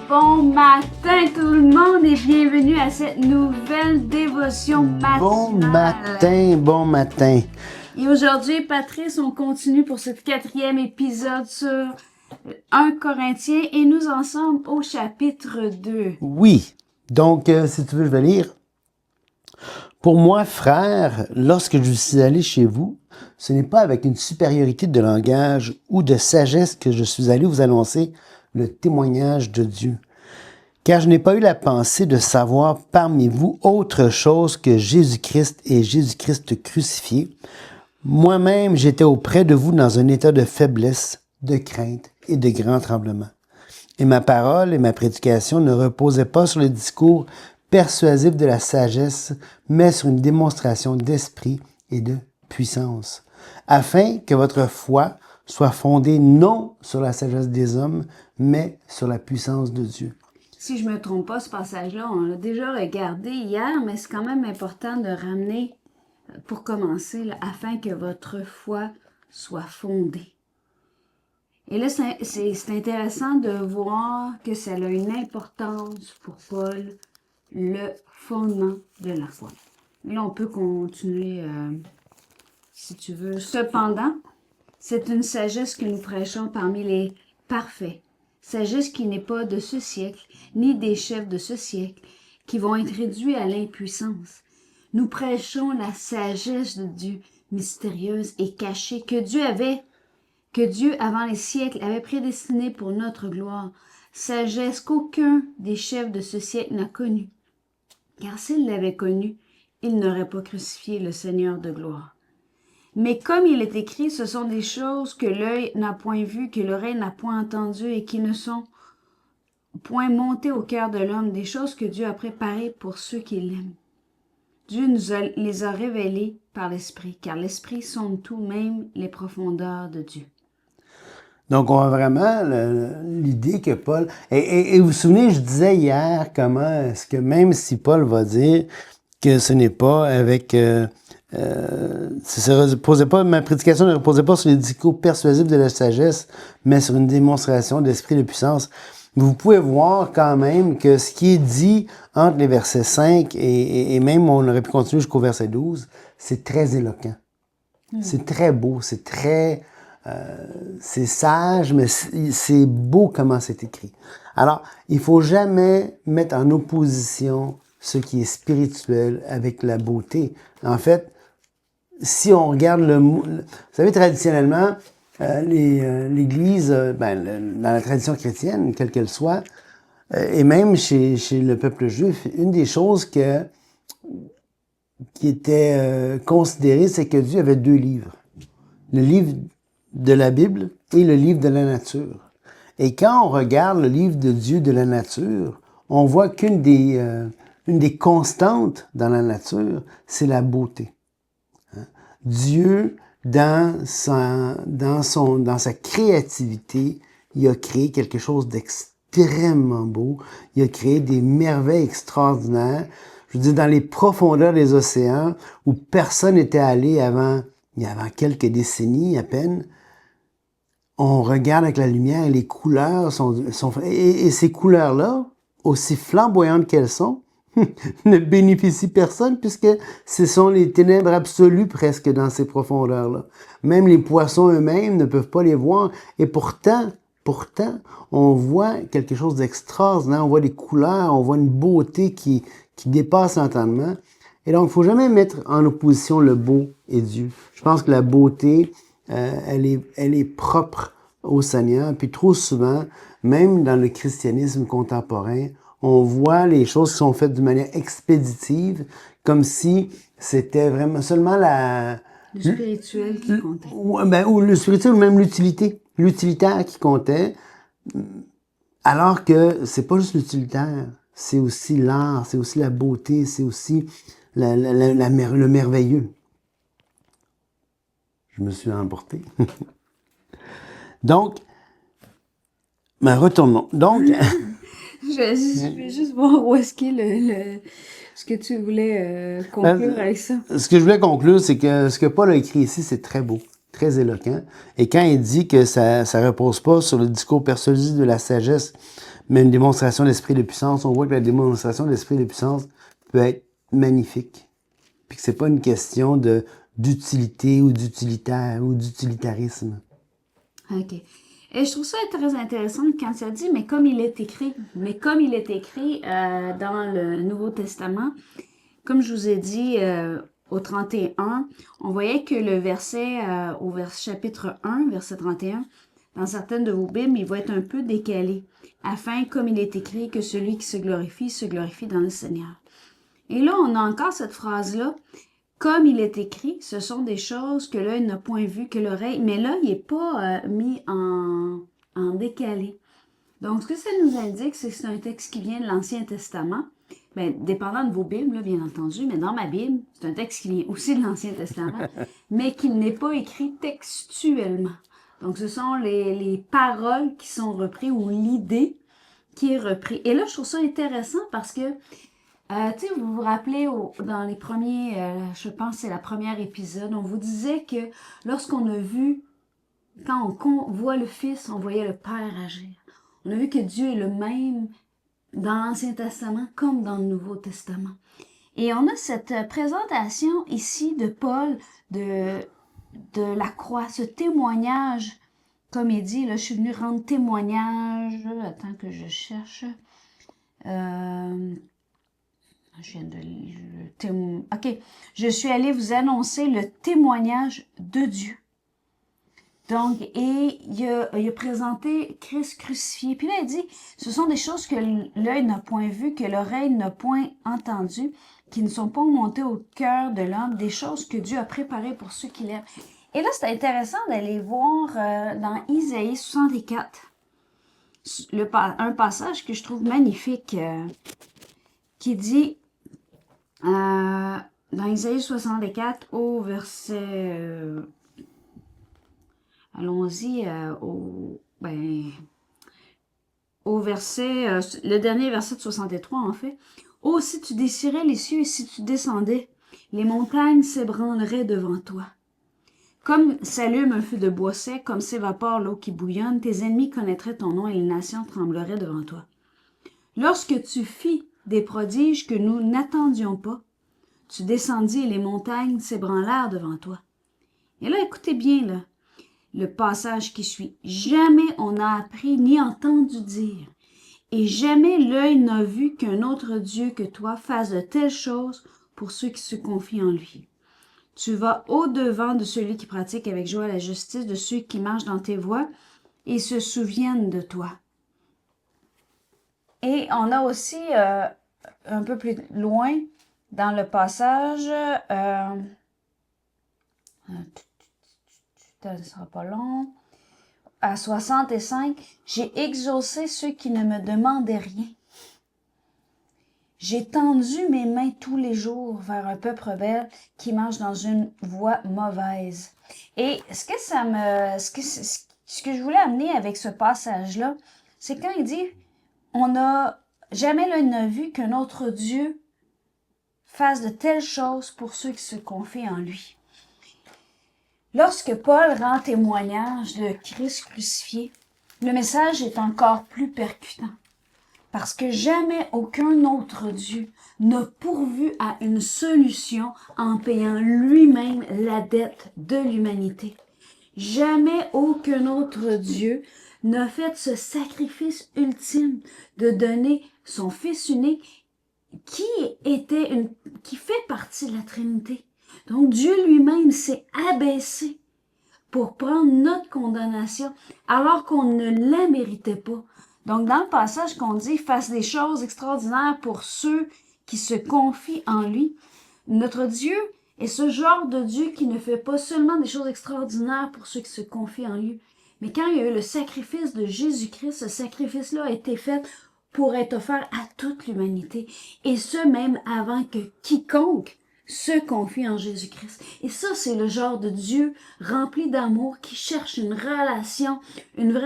Bon matin tout le monde et bienvenue à cette nouvelle dévotion matinale. Bon matin. Et aujourd'hui, Patrice, on continue pour ce 4e épisode sur 1 Corinthiens et nous en sommes au chapitre 2. Oui. Donc, si tu veux, je vais lire. Pour moi, frère, lorsque je suis allé chez vous, ce n'est pas avec une supériorité de langage ou de sagesse que je suis allé vous annoncer le témoignage de Dieu. Car je n'ai pas eu la pensée de savoir parmi vous autre chose que Jésus-Christ et Jésus-Christ crucifié. Moi-même, j'étais auprès de vous dans un état de faiblesse, de crainte et de grand tremblement. Et ma parole et ma prédication ne reposaient pas sur le discours persuasif de la sagesse, mais sur une démonstration d'esprit et de puissance, afin que votre foi soit fondée non sur la sagesse des hommes, mais sur la puissance de Dieu. Si je me trompe pas, ce passage-là, on l'a déjà regardé hier, mais c'est quand même important de ramener, pour commencer, là, afin que votre foi soit fondée. Et là, c'est intéressant de voir que ça a une importance pour Paul, le fondement de la foi. Et là, on peut continuer, si tu veux. Cependant, c'est une sagesse que nous prêchons parmi les parfaits. Sagesse qui n'est pas de ce siècle, ni des chefs de ce siècle, qui vont être réduits à l'impuissance. Nous prêchons la sagesse de Dieu, mystérieuse et cachée, que Dieu, avant les siècles, avait prédestinée pour notre gloire. Sagesse qu'aucun des chefs de ce siècle n'a connue. Car s'il l'avait connue, il n'aurait pas crucifié le Seigneur de gloire. Mais comme il est écrit, ce sont des choses que l'œil n'a point vues, que l'oreille n'a point entendues et qui ne sont point montées au cœur de l'homme, des choses que Dieu a préparées pour ceux qui l'aiment. Dieu les a révélées par l'Esprit, car l'Esprit sonde tout, même les profondeurs de Dieu. Donc, on a vraiment l'idée que Paul... Et vous vous souvenez, je disais hier comment est-ce que même si Paul va dire que ce n'est pas avec... ma prédication ne reposait pas sur les discours persuasifs de la sagesse, mais sur une démonstration d'esprit de puissance. Vous pouvez voir quand même que ce qui est dit entre les versets 5 et même on aurait pu continuer jusqu'au verset 12, c'est très éloquent. C'est très beau, c'est très... c'est sage, mais c'est beau comment c'est écrit. Alors, il faut jamais mettre en opposition ce qui est spirituel avec la beauté. En fait, si on regarde vous savez, traditionnellement, l'Église, dans la tradition chrétienne, quelle qu'elle soit, et même chez le peuple juif, une des choses qui était considérée, c'est que Dieu avait 2 livres. Le livre de la Bible et le livre de la nature. Et quand on regarde le livre de Dieu de la nature, on voit qu'une des constantes dans la nature, c'est la beauté. Dieu, dans sa créativité, il a créé quelque chose d'extrêmement beau. Il a créé des merveilles extraordinaires. Je veux dire, dans les profondeurs des océans, où personne n'était allé il y a quelques décennies à peine, on regarde avec la lumière et les couleurs et ces couleurs-là, aussi flamboyantes qu'elles sont, ne bénéficient personne puisque ce sont les ténèbres absolues presque dans ces profondeurs-là. Même les poissons eux-mêmes ne peuvent pas les voir. Et pourtant, on voit quelque chose d'extraordinaire. On voit des couleurs, on voit une beauté qui dépasse l'entendement. Et donc, il ne faut jamais mettre en opposition le beau et Dieu. Je pense que la beauté, elle est propre au Seigneur. Puis trop souvent, même dans le christianisme contemporain, on voit les choses qui sont faites d'une manière expéditive, comme si c'était vraiment seulement le spirituel qui comptait. Ou le spirituel, ou même l'utilitaire qui comptait, alors que c'est pas juste l'utilitaire, c'est aussi l'art, c'est aussi la beauté, c'est aussi le merveilleux. Je me suis emporté. Donc, retournons. Donc... Je vais juste voir où est-ce qu'il est ce que tu voulais conclure avec ça. Ce que je voulais conclure, c'est que ce que Paul a écrit ici, c'est très beau. très éloquent. Et quand il dit que ça ne repose pas sur le discours persuasif de la sagesse, mais une démonstration d'esprit de puissance, on voit que la démonstration d'esprit de puissance peut être magnifique. Puis que c'est pas une question d'utilité ou d'utilitaire ou d'utilitarisme. OK. Et je trouve ça très intéressant quand ça dit, mais comme il est écrit, dans le Nouveau Testament, comme je vous ai dit au 31, on voyait que le verset, chapitre 1, verset 31, dans certaines de vos Bibles, il va être un peu décalé, afin, comme il est écrit, que celui qui se glorifie dans le Seigneur. Et là, on a encore cette phrase-là, comme il est écrit, ce sont des choses que l'œil n'a point vues, que l'oreille, mais là, il n'est pas mis en décalé. Donc, ce que ça nous indique, c'est que c'est un texte qui vient de l'Ancien Testament. Bien, dépendant de vos Bibles, là, bien entendu, mais dans ma Bible, c'est un texte qui vient aussi de l'Ancien Testament, mais qui n'est pas écrit textuellement. Donc, ce sont les paroles qui sont reprises ou l'idée qui est reprise. Et là, je trouve ça intéressant parce que, tu sais, vous vous rappelez, dans les premiers, je pense que c'est la première épisode, on vous disait que lorsqu'on a vu, quand on voit le Fils, on voyait le Père agir. On a vu que Dieu est le même dans l'Ancien Testament comme dans le Nouveau Testament. Et on a cette présentation ici de Paul de la croix, ce témoignage, comme il dit, là, je suis venu rendre témoignage, attends que je cherche, je viens de... OK, je suis allé vous annoncer le témoignage de Dieu. Donc, et il a présenté Christ crucifié. Puis là, il dit, ce sont des choses que l'œil n'a point vues, que l'oreille n'a point entendues, qui ne sont pas montées au cœur de l'homme, des choses que Dieu a préparées pour ceux qui l'aiment. Et là, c'est intéressant d'aller voir dans Isaïe 64, un passage que je trouve magnifique, qui dit, dans Isaïe 64, au verset... allons-y au verset, le dernier verset de 63 en fait. « Oh, si tu désirais les cieux et si tu descendais, les montagnes s'ébranleraient devant toi. Comme s'allume un feu de bois sec, comme s'évapore l'eau qui bouillonne, tes ennemis connaîtraient ton nom et les nations trembleraient devant toi. Lorsque tu fis des prodiges que nous n'attendions pas, tu descendis et les montagnes s'ébranlèrent devant toi. » Et là, écoutez bien, là, le passage qui suit. « Jamais on n'a appris ni entendu dire, et jamais l'œil n'a vu qu'un autre Dieu que toi fasse de telles choses pour ceux qui se confient en lui. Tu vas au-devant de celui qui pratique avec joie la justice, de ceux qui marchent dans tes voies et se souviennent de toi. » Et on a aussi, un peu plus loin, dans le passage, ça ne sera pas long, à 65, « J'ai exaucé ceux qui ne me demandaient rien. J'ai tendu mes mains tous les jours vers un peuple rebelle qui marche dans une voie mauvaise. » Et ce que je voulais amener avec ce passage-là, c'est quand il dit, on n'a jamais l'œil n'a vu qu'un autre Dieu fasse de telles choses pour ceux qui se confient en lui. Lorsque Paul rend témoignage de Christ crucifié, le message est encore plus percutant. Parce que jamais aucun autre Dieu n'a pourvu à une solution en payant lui-même la dette de l'humanité. Jamais aucun autre Dieu n'a fait ce sacrifice ultime de donner son Fils unique qui fait partie de la Trinité. Donc Dieu lui-même s'est abaissé pour prendre notre condamnation alors qu'on ne la méritait pas. Donc dans le passage qu'on dit « fasse des choses extraordinaires pour ceux qui se confient en lui », notre Dieu est ce genre de Dieu qui ne fait pas seulement des choses extraordinaires pour ceux qui se confient en lui, mais quand il y a eu le sacrifice de Jésus-Christ, ce sacrifice-là a été fait pour être offert à toute l'humanité, et ce même avant que quiconque se confie en Jésus-Christ. Et ça, c'est le genre de Dieu rempli d'amour qui cherche une vraie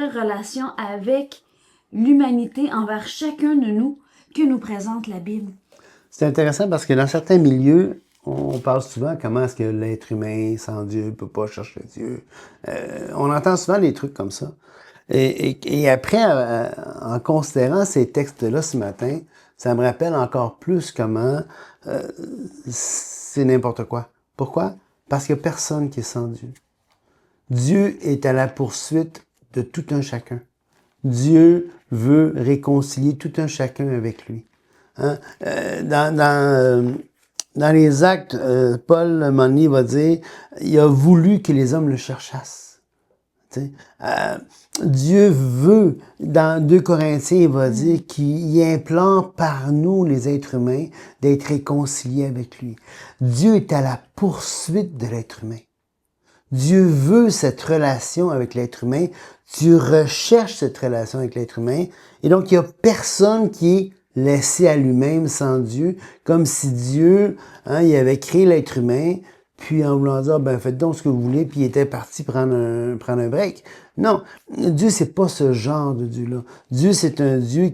relation avec l'humanité envers chacun de nous que nous présente la Bible. C'est intéressant parce que dans certains milieux, On parle souvent comment est-ce que l'être humain sans Dieu ne peut pas chercher Dieu. On entend souvent des trucs comme ça. Et après, en considérant ces textes-là ce matin, ça me rappelle encore plus comment c'est n'importe quoi. Pourquoi? Parce qu'il n'y a personne qui est sans Dieu. Dieu est à la poursuite de tout un chacun. Dieu veut réconcilier tout un chacun avec lui. Hein? Dans les Actes, Paul Moni va dire, il a voulu que les hommes le cherchassent. Dieu veut, dans 2 Corinthiens, il va dire qu'il implore par nous, les êtres humains, d'être réconciliés avec lui. Dieu est à la poursuite de l'être humain. Dieu veut cette relation avec l'être humain. Dieu recherche cette relation avec l'être humain. Et donc, il n'y a personne qui est laissé à lui-même sans Dieu, comme si Dieu, il avait créé l'être humain, puis en voulant dire, ben faites donc ce que vous voulez, puis il était parti prendre un break. Non, Dieu, c'est pas ce genre de Dieu-là. Dieu, c'est un Dieu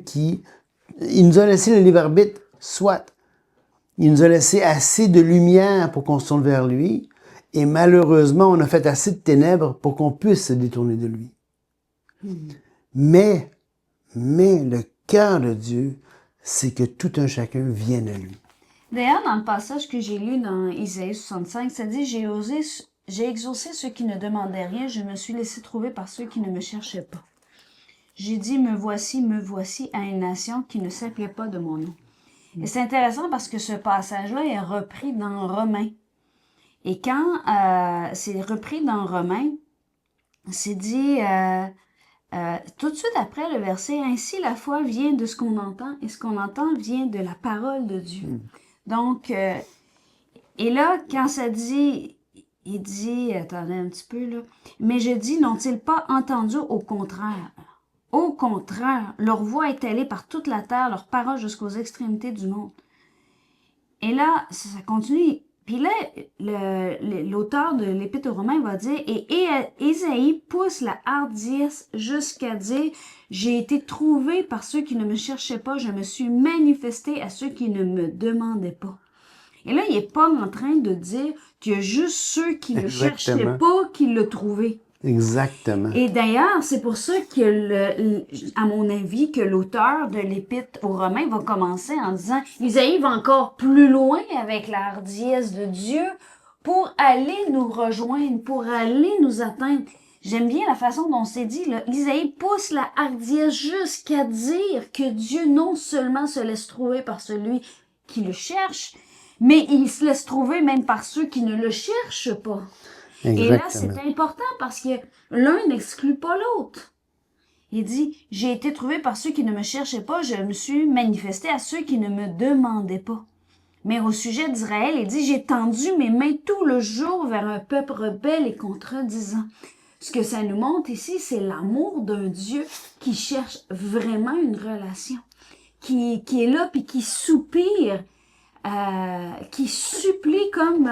il nous a laissé le libre arbitre, soit. Il nous a laissé assez de lumière pour qu'on se tourne vers lui, et malheureusement, on a fait assez de ténèbres pour qu'on puisse se détourner de lui. Mais le cœur de Dieu, c'est que tout un chacun vienne à lui. D'ailleurs, dans le passage que j'ai lu dans Isaïe 65, ça dit « J'ai exaucé ceux qui ne demandaient rien, je me suis laissé trouver par ceux qui ne me cherchaient pas. J'ai dit me voici à une nation qui ne s'appelait pas de mon nom. » Et c'est intéressant parce que ce passage-là est repris dans Romains. Et quand c'est repris dans Romains, c'est dit tout de suite après le verset « Ainsi la foi vient de ce qu'on entend, et ce qu'on entend vient de la parole de Dieu. » Donc, et là, quand ça dit, il dit, attendez un petit peu là, « Mais je dis, n'ont-ils pas entendu au contraire? Au contraire, leur voix est allée par toute la terre, leur parole jusqu'aux extrémités du monde. » Et là, ça continue. Puis là, l'auteur de l'Épître aux Romains va dire, et Ésaïe pousse la hardiesse jusqu'à dire, j'ai été trouvé par ceux qui ne me cherchaient pas, je me suis manifesté à ceux qui ne me demandaient pas. Et là, il n'est pas en train de dire qu'il y a juste ceux qui ne le cherchaient pas qui l'ont trouvé. Exactement. Et d'ailleurs, c'est pour ça que, à mon avis, que l'auteur de l'Épître aux Romains va commencer en disant, Isaïe va encore plus loin avec la hardiesse de Dieu pour aller nous rejoindre, pour aller nous atteindre. J'aime bien la façon dont c'est dit, là. Isaïe pousse la hardiesse jusqu'à dire que Dieu non seulement se laisse trouver par celui qui le cherche, mais il se laisse trouver même par ceux qui ne le cherchent pas. Exactement. Et là, c'est important parce que l'un n'exclut pas l'autre. Il dit, j'ai été trouvé par ceux qui ne me cherchaient pas, je me suis manifesté à ceux qui ne me demandaient pas. Mais au sujet d'Israël, il dit, j'ai tendu mes mains tout le jour vers un peuple rebelle et contredisant. Ce que ça nous montre ici, c'est l'amour d'un Dieu qui cherche vraiment une relation, qui est là puis qui soupire, qui supplie comme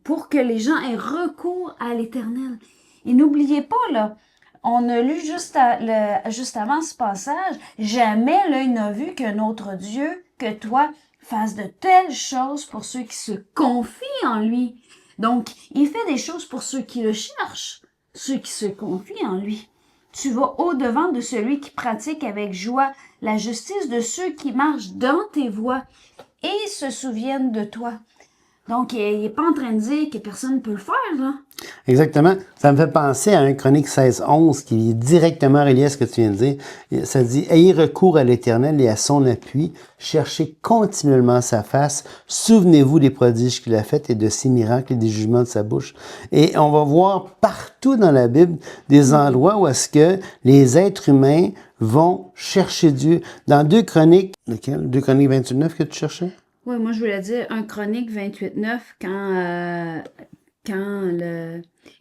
pour que les gens aient recours à l'Éternel. Et n'oubliez pas, là, on a lu juste avant ce passage, jamais l'œil n'a vu que notre Dieu, que toi, fasse de telles choses pour ceux qui se confient en lui. Donc, il fait des choses pour ceux qui le cherchent, ceux qui se confient en lui. Tu vas au-devant de celui qui pratique avec joie la justice de ceux qui marchent dans tes voies et se souviennent de toi. Donc, il n'est pas en train de dire que personne ne peut le faire, là. Exactement. Ça me fait penser à 1 Chronique 16:11 qui est directement relié à ce que tu viens de dire. Ça dit, ayez recours à l'Éternel et à son appui, cherchez continuellement sa face, souvenez-vous des prodiges qu'il a faits et de ses miracles et des jugements de sa bouche. Et on va voir partout dans la Bible des endroits où est-ce que les êtres humains vont chercher Dieu. Dans 2 Chroniques, lequel? 2 Chroniques 28:9 que tu cherchais? Oui, moi je voulais dire 1 Chronique 28:9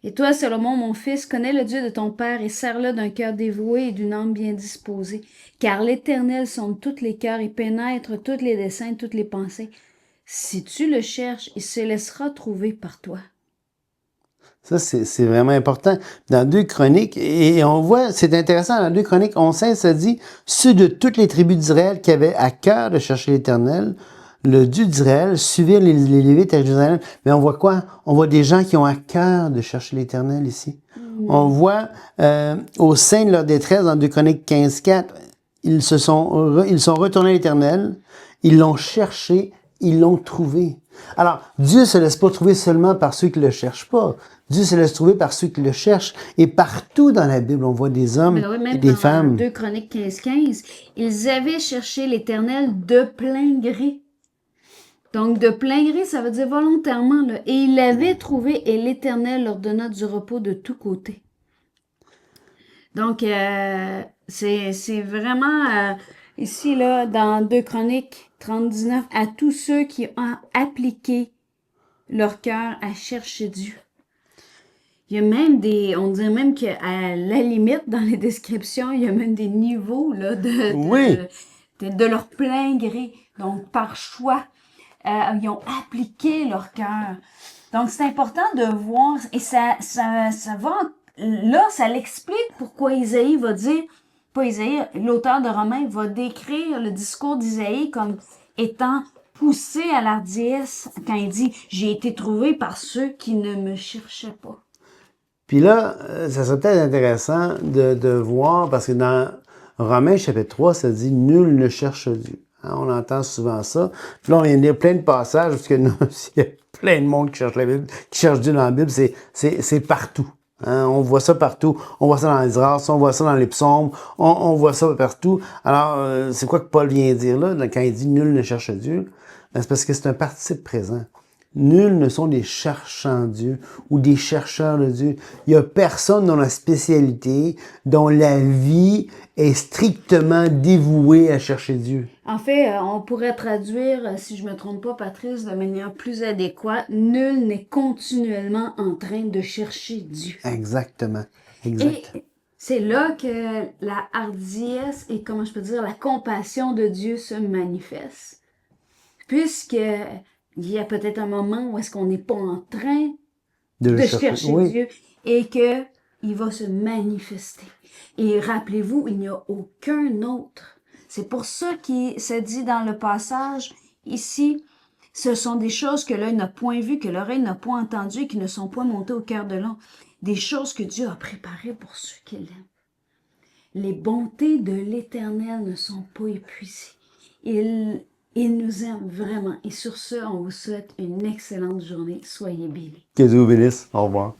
Et toi, Salomon, mon fils, connais le Dieu de ton père et sers-le d'un cœur dévoué et d'une âme bien disposée. Car l'Éternel sonde tous les cœurs et pénètre tous les desseins, toutes les pensées. Si tu le cherches, il se laissera trouver par toi. Ça, c'est vraiment important. Dans 2 Chroniques, et on voit, c'est intéressant, dans 2 Chroniques 11:16, ça dit, ceux de toutes les tribus d'Israël qui avaient à cœur de chercher l'Éternel, le Dieu d'Israël suivait les Lévites à Jérusalem. Mais on voit quoi? On voit des gens qui ont à cœur de chercher l'Éternel ici. On voit au sein de leur détresse, dans 2 Chroniques 15:4, ils sont retournés à l'Éternel, ils l'ont cherché, ils l'ont trouvé. Alors, Dieu ne se laisse pas trouver seulement par ceux qui ne le cherchent pas. Dieu se laisse trouver par ceux qui le cherchent. Et partout dans la Bible, on voit des hommes Ben oui, et même des dans femmes. 2 Chroniques 15:15, ils avaient cherché l'Éternel de plein gré. Donc, de plein gré, ça veut dire volontairement, là. Et ils l'avaient trouvé et l'Éternel leur donna du repos de tous côtés. Donc, c'est vraiment ici, là, dans 2 Chroniques 30:19, à tous ceux qui ont appliqué leur cœur à chercher Dieu. Il y a même on dirait même qu'à la limite, dans les descriptions, il y a même des niveaux là, Oui. de leur plein gré. Donc, par choix, ils ont appliqué leur cœur. Donc, c'est important de voir, et ça va, là, ça l'explique pourquoi Isaïe va dire, pas Isaïe, l'auteur de Romains va décrire le discours d'Isaïe comme étant poussé à l'hardiesse quand il dit « J'ai été trouvé par ceux qui ne me cherchaient pas ». Puis là, ça serait peut-être intéressant de voir, parce que dans Romains chapitre 3, ça dit « Nul ne cherche Dieu ». Hein, on entend souvent ça. Puis là, on vient de lire plein de passages, parce que il y a plein de monde qui cherche la Bible, qui cherche Dieu dans la Bible, c'est partout. Hein, on voit ça partout. On voit ça dans les Grâces, on voit ça dans les psaumes, on voit ça partout. Alors, c'est quoi que Paul vient dire là, quand il dit « Nul ne cherche Dieu », ben, c'est parce que c'est un participe présent. Nuls ne sont des cherchants Dieu ou des chercheurs de Dieu. Il n'y a personne dont la spécialité, dont la vie est strictement dévouée à chercher Dieu. En fait, on pourrait traduire, si je me trompe pas, Patrice, de manière plus adéquate, nul n'est continuellement en train de chercher Dieu. Exactement. Exact. Et c'est là que la hardiesse et, comment je peux dire, la compassion de Dieu se manifeste. Puisque il y a peut-être un moment où est-ce qu'on n'est pas en train de chercher oui. Dieu et que il va se manifester. Et rappelez-vous, il n'y a aucun autre. C'est pour ça qu'il se dit dans le passage ici, ce sont des choses que l'œil n'a point vues, que l'oreille n'a point entendues, qui ne sont point montées au cœur de l'homme. Des choses que Dieu a préparées pour ceux qui l'aiment. Les bontés de l'Éternel ne sont pas épuisées. Il nous aime vraiment. Et sur ce, on vous souhaite une excellente journée. Soyez bénis. Que Dieu vous bénisse. Au revoir.